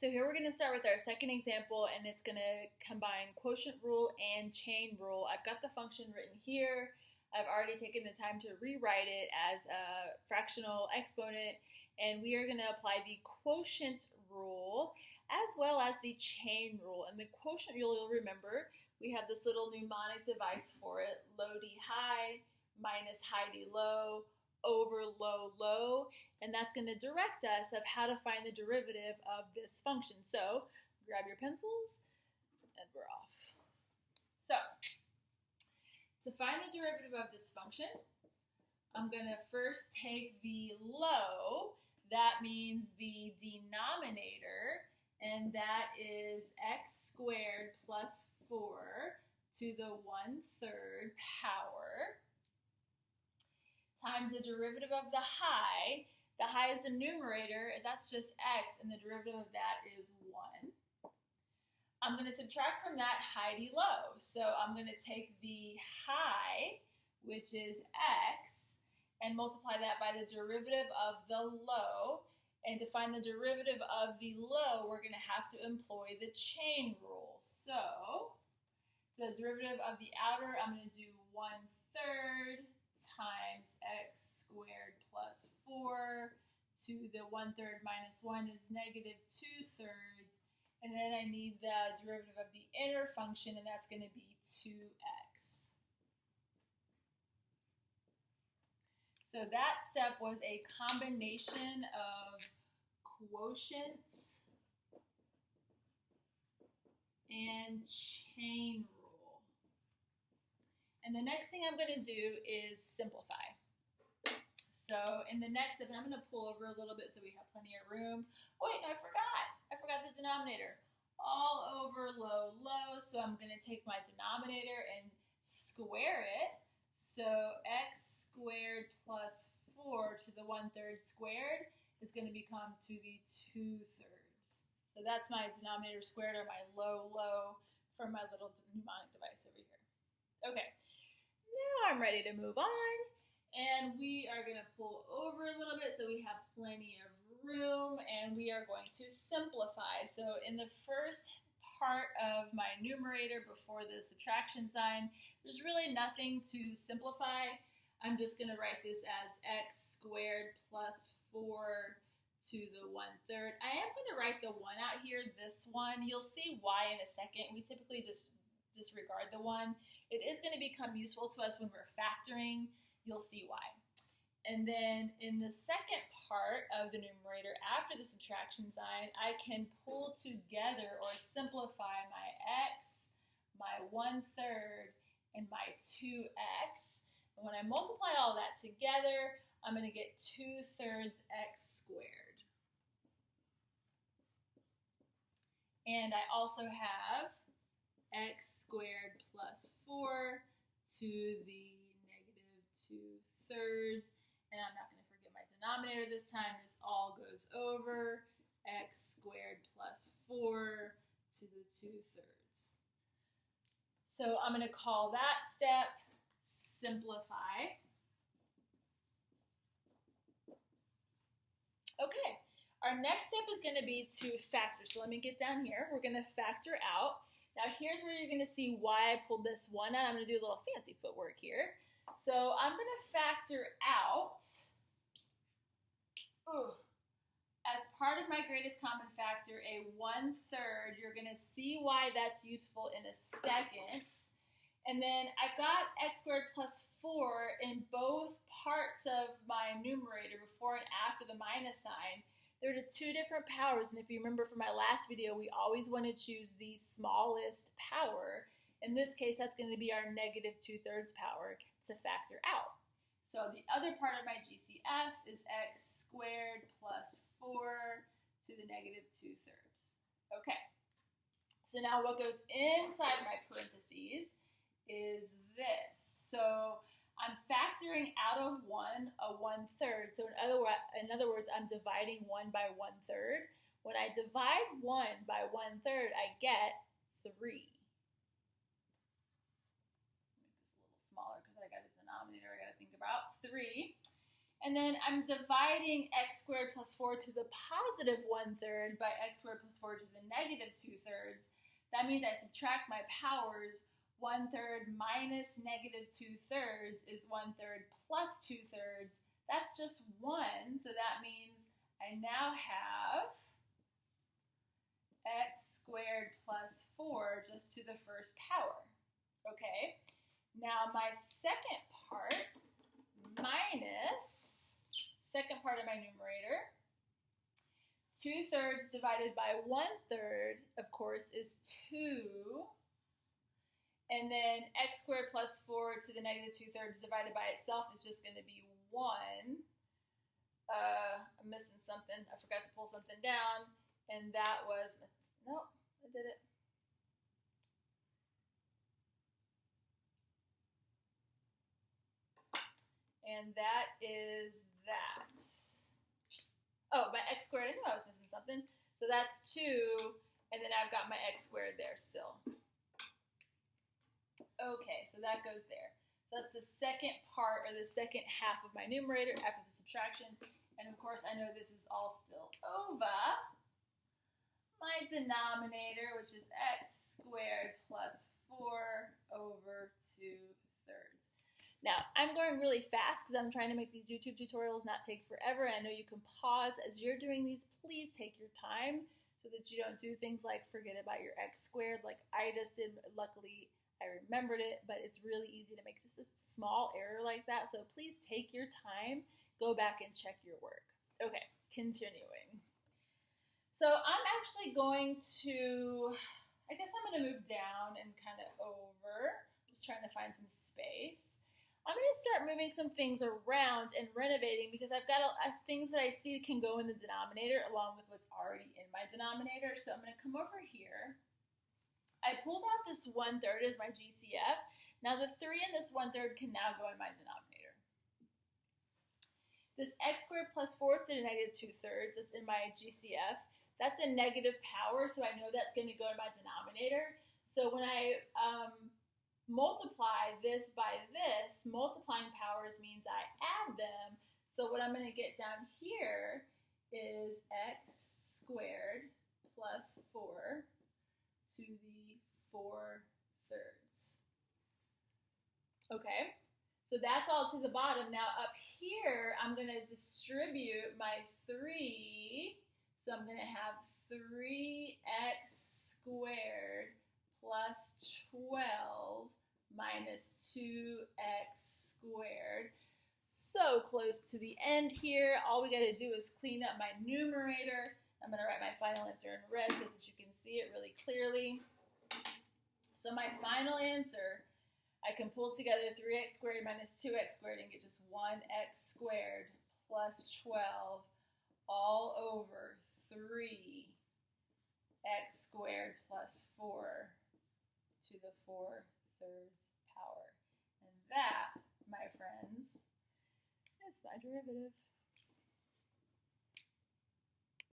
So here we're going to start with our second example, and it's going to combine quotient rule and chain rule. I've got the function written here. I've already taken the time to rewrite it as a fractional exponent, and we are going to apply the quotient rule as well as the chain rule. And the quotient rule, you'll remember, we have this little mnemonic device for it: low d high minus high d low over low low, and that's going to direct us of how to find the derivative of this function. So grab your pencils and we're off. So to find the derivative of this function, I'm going to first take the low, that means the denominator, and that is x squared plus 4 to the 1/3 power times the derivative of the high. The high is the numerator, that's just x, and the derivative of that is 1. I'm going to subtract from that high d low. So I'm going to take the high, which is x, and multiply that by the derivative of the low. And to find the derivative of the low, we're going to have to employ the chain rule. So the derivative of the outer, I'm going to do 1/3 times x squared plus 4 to the 1/3 minus 1 is negative 2/3. And then I need the derivative of the inner function, and that's going to be 2x. So that step was a combination of quotient and chain rule. And the next thing I'm going to do is simplify. So in the next step, and I'm going to pull over a little bit so we have plenty of room. Oh, wait, I forgot the denominator. All over low, low. So I'm going to take my denominator and square it. So x squared plus 4 to the 1/3 squared is going to become to the 2/3. So that's my denominator squared, or my low, low, from my little mnemonic device over here. Okay, now I'm ready to move on. And we are going to pull over a little bit so we have plenty of room, and we are going to simplify. So in the first part of my numerator before the subtraction sign, there's really nothing to simplify. I'm just going to write this as x squared plus 4 to the 1/3. I am going to write the 1 out here, this one. You'll see why in a second. We typically just disregard the 1. It is going to become useful to us when we're factoring. You'll see why. And then in the second part of the numerator, after the subtraction sign, I can pull together or simplify my x, my 1/3, and my 2x. And when I multiply all that together, I'm going to get 2/3 x squared. And I also have x squared plus 4 to the negative 2/3. And I'm not going to forget my denominator this time. This all goes over. X squared plus 4 to the 2/3. So I'm going to call that step simplify. Okay, our next step is going to be to factor. So let me get down here. We're going to factor out. Now here's where you're going to see why I pulled this 1 out. I'm going to do a little fancy footwork here. So I'm going to factor out, as part of my greatest common factor, a 1/3. You're going to see why that's useful in a second. And then I've got x squared plus 4 in both parts of my numerator, before and after the minus sign. There are 2 different powers, and if you remember from my last video, we always want to choose the smallest power. In this case, that's going to be our negative 2/3 power to factor out. So the other part of my GCF is x squared plus 4 to the negative 2/3. Okay, so now what goes inside my parentheses is this. So I'm factoring out of 1 a 1/3. So in other words, I'm dividing 1 by 1/3. When I divide 1 by 1/3, I get 3. Make this a little smaller because I got a denominator I got to think about. 3. And then I'm dividing x squared plus 4 to the positive 1/3 by x squared plus 4 to the negative 2/3. That means I subtract my powers. 1/3 minus negative 2/3 is 1/3 plus 2/3. That's just 1, so that means I now have x squared plus 4 just to the first power. Okay, now my second part minus, second part of my numerator, 2/3 divided by 1/3, of course, is 2. And then x squared plus 4 to the negative 2/3 divided by itself is just going to be 1. I'm missing something. I forgot to pull something down. And that was, nope, I did it. And that is that. Oh, my x squared, I knew I was missing something. So that's 2, and then I've got my x squared there still. Okay, so that goes there. So that's the second part, or the second half of my numerator after the subtraction. And of course, I know this is all still over my denominator, which is x squared plus 4 over 2/3. Now, I'm going really fast because I'm trying to make these YouTube tutorials not take forever. And I know you can pause as you're doing these. Please take your time so that you don't do things like forget about your x squared like I just did. Luckily, I remembered it, but it's really easy to make just a small error like that. So please take your time, go back and check your work. Okay, continuing. So I'm actually going to, I guess I'm going to move down and kind of over. Just trying to find some space. I'm going to start moving some things around and renovating because I've got things that I see can go in the denominator along with what's already in my denominator. So I'm going to come over here. I pulled out this 1/3 as my GCF. Now the 3 in this 1/3 can now go in my denominator. This x squared plus 4 to the negative 2/3 that's in my GCF, that's a negative power, so I know that's going to go in my denominator. So when I multiply this by this, multiplying powers means I add them. So what I'm going to get down here is x squared plus 4 to the 4/3. Okay, so that's all to the bottom. Now up here, I'm going to distribute my 3. So I'm going to have 3x squared plus 12 minus 2x squared. So close to the end here. All we got to do is clean up my numerator. I'm going to write my final answer in red so that you can see it really clearly. So my final answer, I can pull together 3x squared minus 2x squared and get just 1x squared plus 12 all over 3x squared plus 4 to the 4/3 power. And that, my friends, is my derivative.